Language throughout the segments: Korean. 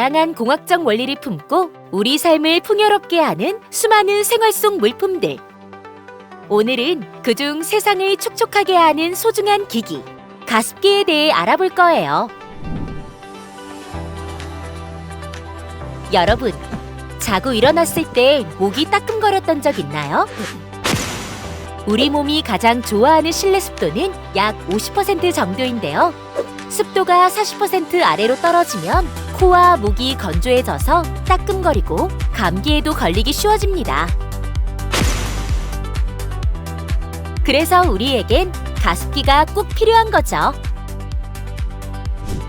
다양한 공학적 원리를 품고 우리 삶을 풍요롭게 하는 수많은 생활 속 물품들. 오늘은 그중 세상을 촉촉하게 하는 소중한 기기, 가습기에 대해 알아볼 거예요. 여러분, 자고 일어났을 때 목이 따끔거렸던 적 있나요? 우리 몸이 가장 좋아하는 실내 습도는 약 50% 정도인데요. 습도가 40% 아래로 떨어지면 코와 목이 건조해져서 따끔거리고 감기에도 걸리기 쉬워집니다. 그래서 우리에겐 가습기가 꼭 필요한 거죠.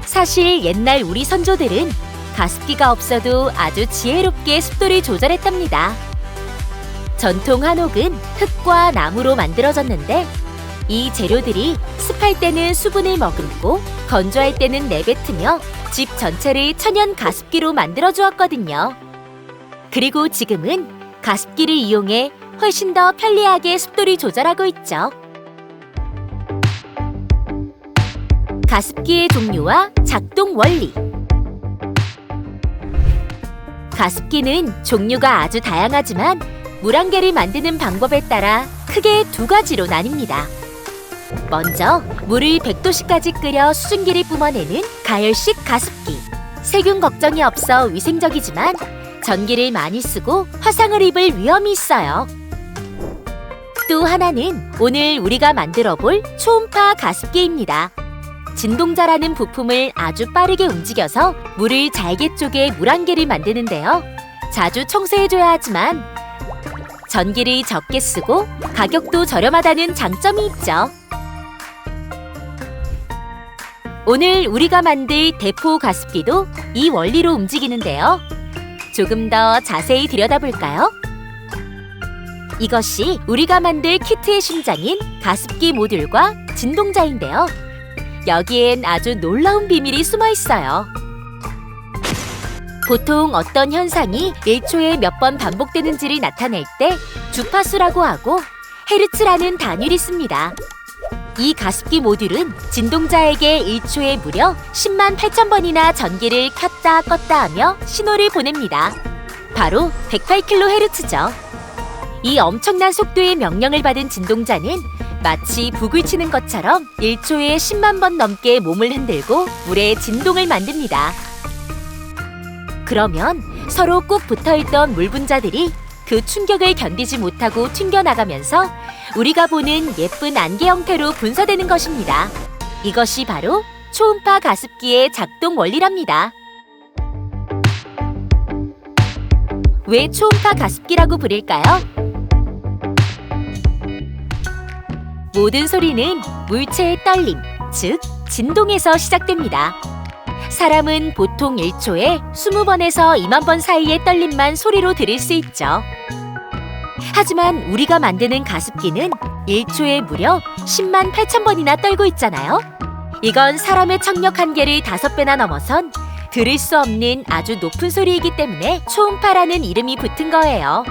사실 옛날 우리 선조들은 가습기가 없어도 아주 지혜롭게 습도를 조절했답니다. 전통 한옥은 흙과 나무로 만들어졌는데 이 재료들이 습할 때는 수분을 머금고 건조할 때는 내뱉으며 집 전체를 천연 가습기로 만들어 주었거든요. 그리고 지금은 가습기를 이용해 훨씬 더 편리하게 습도를 조절하고 있죠. 가습기의 종류와 작동 원리. 가습기는 종류가 아주 다양하지만 물안개를 만드는 방법에 따라 크게 두 가지로 나뉩니다. 먼저 물을 100도씨까지 끓여 수증기를 뿜어내는 가열식 가습기. 세균 걱정이 없어 위생적이지만 전기를 많이 쓰고 화상을 입을 위험이 있어요. 또 하나는 오늘 우리가 만들어 볼 초음파 가습기입니다. 진동자라는 부품을 아주 빠르게 움직여서 물을 잘게 쪼개 물안개를 만드는데요. 자주 청소해줘야 하지만 전기를 적게 쓰고 가격도 저렴하다는 장점이 있죠. 오늘 우리가 만들 대포 가습기도 이 원리로 움직이는데요. 조금 더 자세히 들여다볼까요? 이것이 우리가 만들 키트의 심장인 가습기 모듈과 진동자인데요. 여기엔 아주 놀라운 비밀이 숨어 있어요. 보통 어떤 현상이 1초에 몇 번 반복되는지를 나타낼 때 주파수라고 하고 헤르츠라는 단위를 씁니다. 이 가습기 모듈은 진동자에게 1초에 무려 10만 8천 번이나 전기를 켰다 껐다 하며 신호를 보냅니다. 바로 108kHz죠. 이 엄청난 속도의 명령을 받은 진동자는 마치 북을 치는 것처럼 1초에 10만 번 넘게 몸을 흔들고 물에 진동을 만듭니다. 그러면 서로 꼭 붙어있던 물 분자들이 그 충격을 견디지 못하고 튕겨나가면서 우리가 보는 예쁜 안개 형태로 분사되는 것입니다. 이것이 바로 초음파 가습기의 작동 원리랍니다. 왜 초음파 가습기라고 부를까요? 모든 소리는 물체의 떨림, 즉 진동에서 시작됩니다. 사람은 보통 1초에 20번에서 2만 번 사이의 떨림만 소리로 들을 수 있죠. 하지만 우리가 만드는 가습기는 1초에 무려 10만 8천 번이나 떨고 있잖아요. 이건 사람의 청력 한계를 5배나 넘어선 들을 수 없는 아주 높은 소리이기 때문에 초음파라는 이름이 붙은 거예요.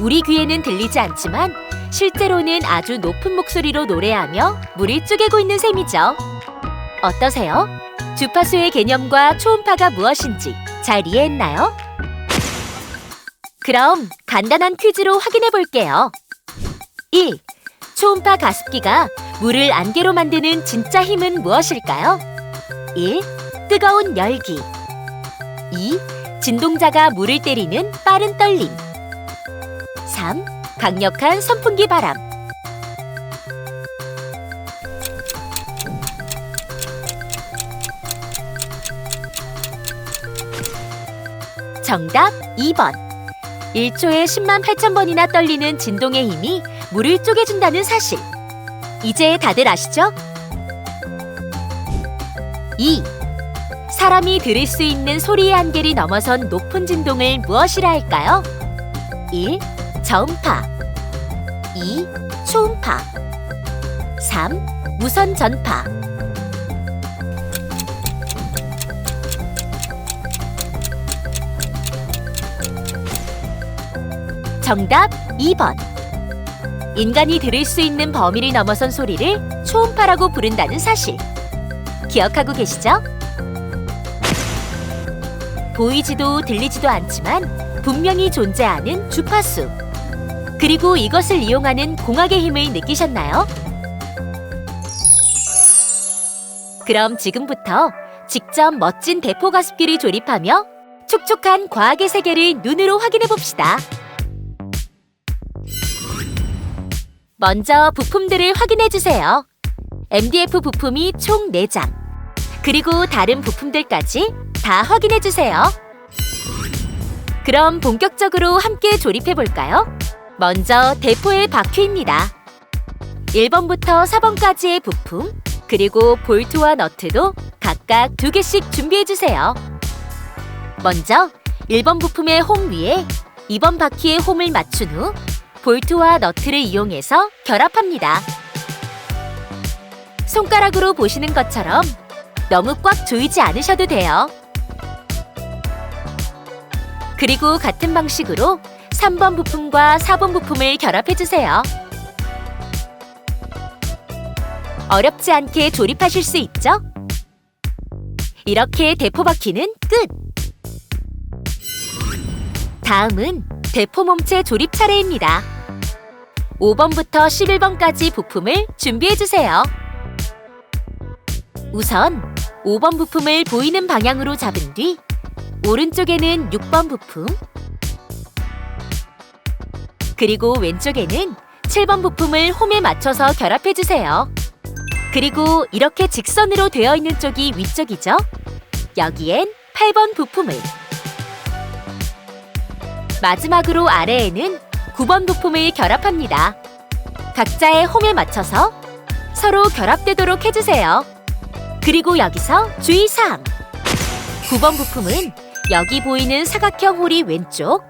우리 귀에는 들리지 않지만 실제로는 아주 높은 목소리로 노래하며 물을 쪼개고 있는 셈이죠. 어떠세요? 주파수의 개념과 초음파가 무엇인지 잘 이해했나요? 그럼 간단한 퀴즈로 확인해 볼게요. 1. 초음파 가습기가 물을 안개로 만드는 진짜 힘은 무엇일까요? 1. 뜨거운 열기. 2. 진동자가 물을 때리는 빠른 떨림. 3. 강력한 선풍기 바람. 정답 2번. 1초에 10만 8천 번이나 떨리는 진동의 힘이 물을 쪼개준다는 사실. 이제 다들 아시죠? 2. 사람이 들을 수 있는 소리의 한계를 넘어선 높은 진동을 무엇이라 할까요? 1. 저음파. 2. 초음파. 3. 무선 전파. 정답 2번. 인간이 들을 수 있는 범위를 넘어선 소리를 초음파라고 부른다는 사실. 기억하고 계시죠? 보이지도 들리지도 않지만 분명히 존재하는 주파수. 그리고 이것을 이용하는 공학의 힘을 느끼셨나요? 그럼 지금부터 직접 멋진 대포 가습기를 조립하며 촉촉한 과학의 세계를 눈으로 확인해 봅시다. 먼저 부품들을 확인해 주세요. MDF 부품이 총 4장, 그리고 다른 부품들까지 다 확인해 주세요. 그럼 본격적으로 함께 조립해 볼까요? 먼저 대포의 바퀴입니다. 1번부터 4번까지의 부품, 그리고 볼트와 너트도 각각 2개씩 준비해 주세요. 먼저 1번 부품의 홈 위에 2번 바퀴의 홈을 맞춘 후 볼트와 너트를 이용해서 결합합니다. 손가락으로 보시는 것처럼 너무 꽉 조이지 않으셔도 돼요. 그리고 같은 방식으로 3번 부품과 4번 부품을 결합해주세요. 어렵지 않게 조립하실 수 있죠? 이렇게 대포 바퀴는 끝! 다음은 대포 몸체 조립 차례입니다. 5번부터 11번까지 부품을 준비해주세요. 우선 5번 부품을 보이는 방향으로 잡은 뒤 오른쪽에는 6번 부품, 그리고 왼쪽에는 7번 부품을 홈에 맞춰서 결합해주세요. 그리고 이렇게 직선으로 되어 있는 쪽이 위쪽이죠? 여기엔 8번 부품을, 마지막으로 아래에는 9번 부품을 결합합니다. 각자의 홈에 맞춰서 서로 결합되도록 해주세요. 그리고 여기서 주의사항! 9번 부품은 여기 보이는 사각형 홀이 왼쪽,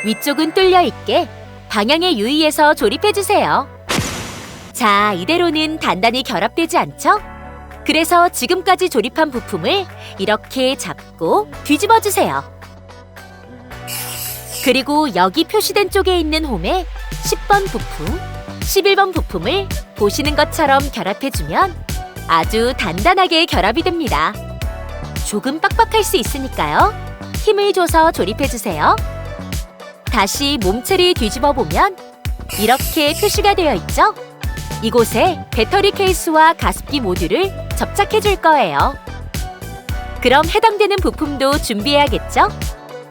위쪽은 뚫려 있게 방향에 유의해서 조립해주세요. 자, 이대로는 단단히 결합되지 않죠? 그래서 지금까지 조립한 부품을 이렇게 잡고 뒤집어주세요. 그리고 여기 표시된 쪽에 있는 홈에 10번 부품, 11번 부품을 보시는 것처럼 결합해주면 아주 단단하게 결합이 됩니다. 조금 빡빡할 수 있으니까요. 힘을 줘서 조립해주세요. 다시 몸체를 뒤집어 보면 이렇게 표시가 되어 있죠? 이곳에 배터리 케이스와 가습기 모듈을 접착해 줄 거예요. 그럼 해당되는 부품도 준비해야겠죠?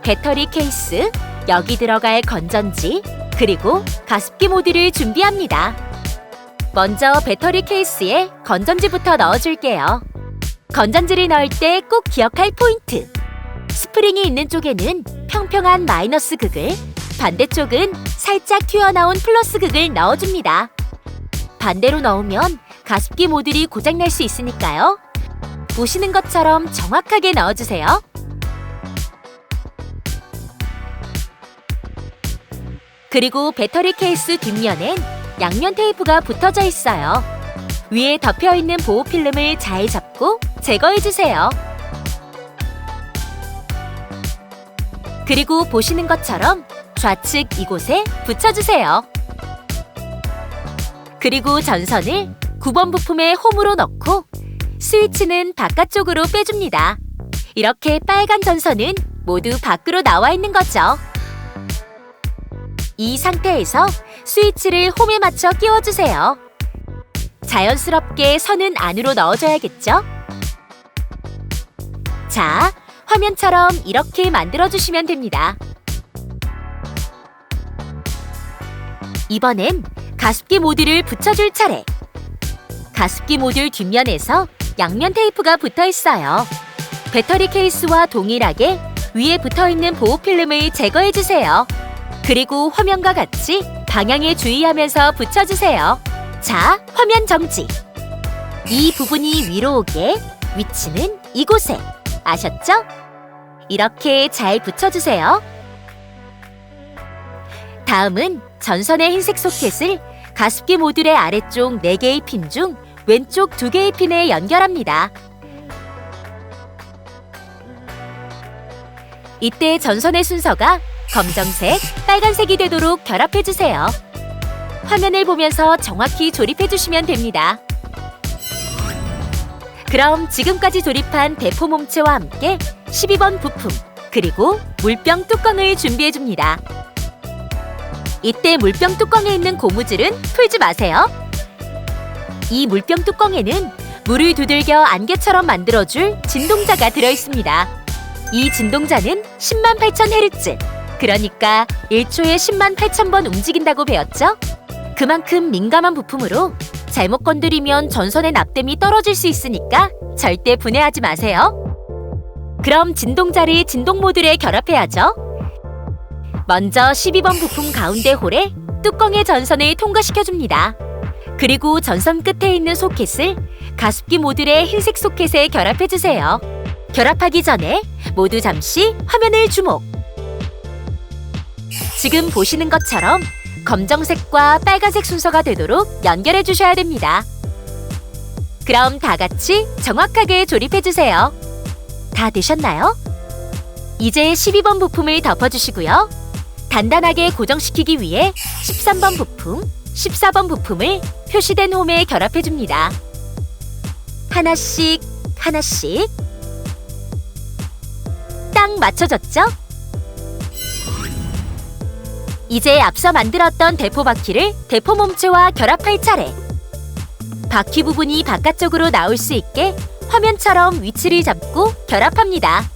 배터리 케이스, 여기 들어갈 건전지, 그리고 가습기 모듈을 준비합니다. 먼저 배터리 케이스에 건전지부터 넣어줄게요. 건전지를 넣을 때 꼭 기억할 포인트! 스프링이 있는 쪽에는 평평한 마이너스 극을, 반대쪽은 살짝 튀어나온 플러스 극을 넣어줍니다. 반대로 넣으면 가습기 모듈이 고장날 수 있으니까요. 보시는 것처럼 정확하게 넣어주세요. 그리고 배터리 케이스 뒷면엔 양면 테이프가 붙어져 있어요. 위에 덮여있는 보호 필름을 잘 잡고 제거해주세요. 그리고 보시는 것처럼 좌측 이곳에 붙여주세요. 그리고 전선을 9번 부품의 홈으로 넣고 스위치는 바깥쪽으로 빼줍니다. 이렇게 빨간 전선은 모두 밖으로 나와 있는 거죠. 이 상태에서 스위치를 홈에 맞춰 끼워주세요. 자연스럽게 선은 안으로 넣어줘야겠죠? 자, 화면처럼 이렇게 만들어주시면 됩니다. 이번엔 가습기 모듈을 붙여줄 차례. 가습기 모듈 뒷면에서 양면 테이프가 붙어 있어요. 배터리 케이스와 동일하게 위에 붙어있는 보호 필름을 제거해주세요. 그리고 화면과 같이 방향에 주의하면서 붙여주세요. 자, 화면 정지. 이 부분이 위로 오게, 위치는 이곳에. 아셨죠? 이렇게 잘 붙여주세요. 다음은 전선의 흰색 소켓을 가습기 모듈의 아래쪽 4개의 핀 중 왼쪽 2개의 핀에 연결합니다. 이때 전선의 순서가 검정색, 빨간색이 되도록 결합해주세요. 화면을 보면서 정확히 조립해주시면 됩니다. 그럼 지금까지 조립한 대포 몸체와 함께 12번 부품, 그리고 물병 뚜껑을 준비해줍니다. 이때 물병 뚜껑에 있는 고무줄은 풀지 마세요. 이 물병 뚜껑에는 물을 두들겨 안개처럼 만들어줄 진동자가 들어있습니다. 이 진동자는 108,000Hz, 그러니까 1초에 108,000번 움직인다고 배웠죠? 그만큼 민감한 부품으로 잘못 건드리면 전선의 납땜이 떨어질 수 있으니까 절대 분해하지 마세요. 그럼 진동자를 진동 모듈에 결합해야죠. 먼저 12번 부품 가운데 홀에 뚜껑의 전선을 통과시켜줍니다. 그리고 전선 끝에 있는 소켓을 가습기 모듈의 흰색 소켓에 결합해주세요. 결합하기 전에 모두 잠시 화면을 주목! 지금 보시는 것처럼 검정색과 빨간색 순서가 되도록 연결해 주셔야 됩니다. 그럼 다 같이 정확하게 조립해주세요. 다 되셨나요? 이제 12번 부품을 덮어주시고요. 단단하게 고정시키기 위해 13번 부품, 14번 부품을 표시된 홈에 결합해줍니다. 하나씩 하나씩 딱 맞춰졌죠? 이제 앞서 만들었던 대포 바퀴를 대포 몸체와 결합할 차례. 바퀴 부분이 바깥쪽으로 나올 수 있게 화면처럼 위치를 잡고 결합합니다.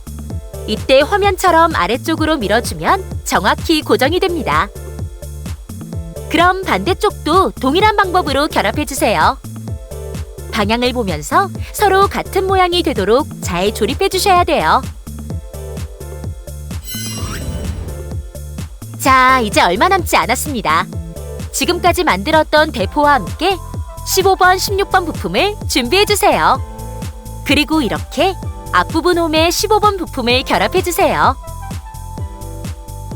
이때 화면처럼 아래쪽으로 밀어주면 정확히 고정이 됩니다. 그럼 반대쪽도 동일한 방법으로 결합해주세요. 방향을 보면서 서로 같은 모양이 되도록 잘 조립해주셔야 돼요. 자, 이제 얼마 남지 않았습니다. 지금까지 만들었던 대포와 함께 15번, 16번 부품을 준비해주세요. 그리고 이렇게 앞부분 홈에 15번 부품을 결합해주세요.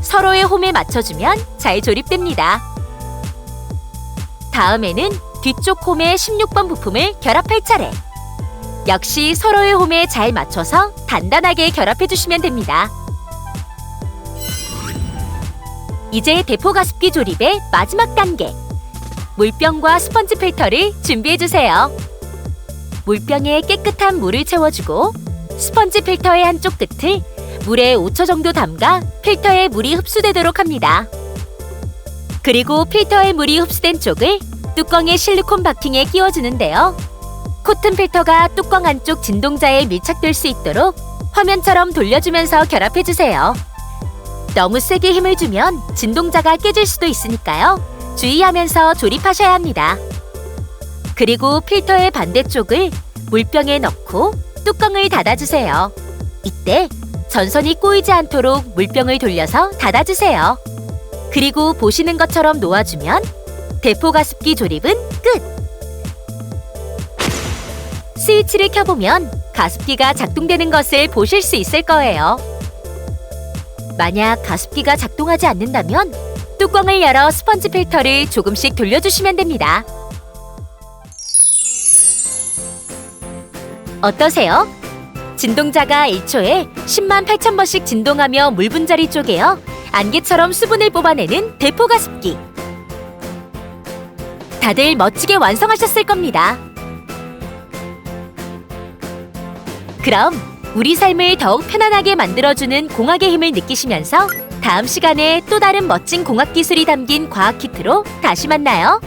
서로의 홈에 맞춰주면 잘 조립됩니다. 다음에는 뒤쪽 홈에 16번 부품을 결합할 차례. 역시 서로의 홈에 잘 맞춰서 단단하게 결합해주시면 됩니다. 이제 대포 가습기 조립의 마지막 단계. 물병과 스펀지 필터를 준비해주세요. 물병에 깨끗한 물을 채워주고 스펀지 필터의 한쪽 끝을 물에 5초 정도 담가 필터에 물이 흡수되도록 합니다. 그리고 필터에 물이 흡수된 쪽을 뚜껑의 실리콘 바킹에 끼워주는데요. 코튼 필터가 뚜껑 안쪽 진동자에 밀착될 수 있도록 화면처럼 돌려주면서 결합해주세요. 너무 세게 힘을 주면 진동자가 깨질 수도 있으니까요. 주의하면서 조립하셔야 합니다. 그리고 필터의 반대쪽을 물병에 넣고 뚜껑을 닫아주세요. 이때 전선이 꼬이지 않도록 물병을 돌려서 닫아주세요. 그리고 보시는 것처럼 놓아주면 대포 가습기 조립은 끝! 스위치를 켜보면 가습기가 작동되는 것을 보실 수 있을 거예요. 만약 가습기가 작동하지 않는다면 뚜껑을 열어 스펀지 필터를 조금씩 돌려주시면 됩니다. 어떠세요? 진동자가 1초에 108,000번씩 진동하며 물 분자리 쪼개어 안개처럼 수분을 뽑아내는 대포 가습기. 다들 멋지게 완성하셨을 겁니다. 그럼 우리 삶을 더욱 편안하게 만들어주는 공학의 힘을 느끼시면서 다음 시간에 또 다른 멋진 공학 기술이 담긴 과학 키트로 다시 만나요.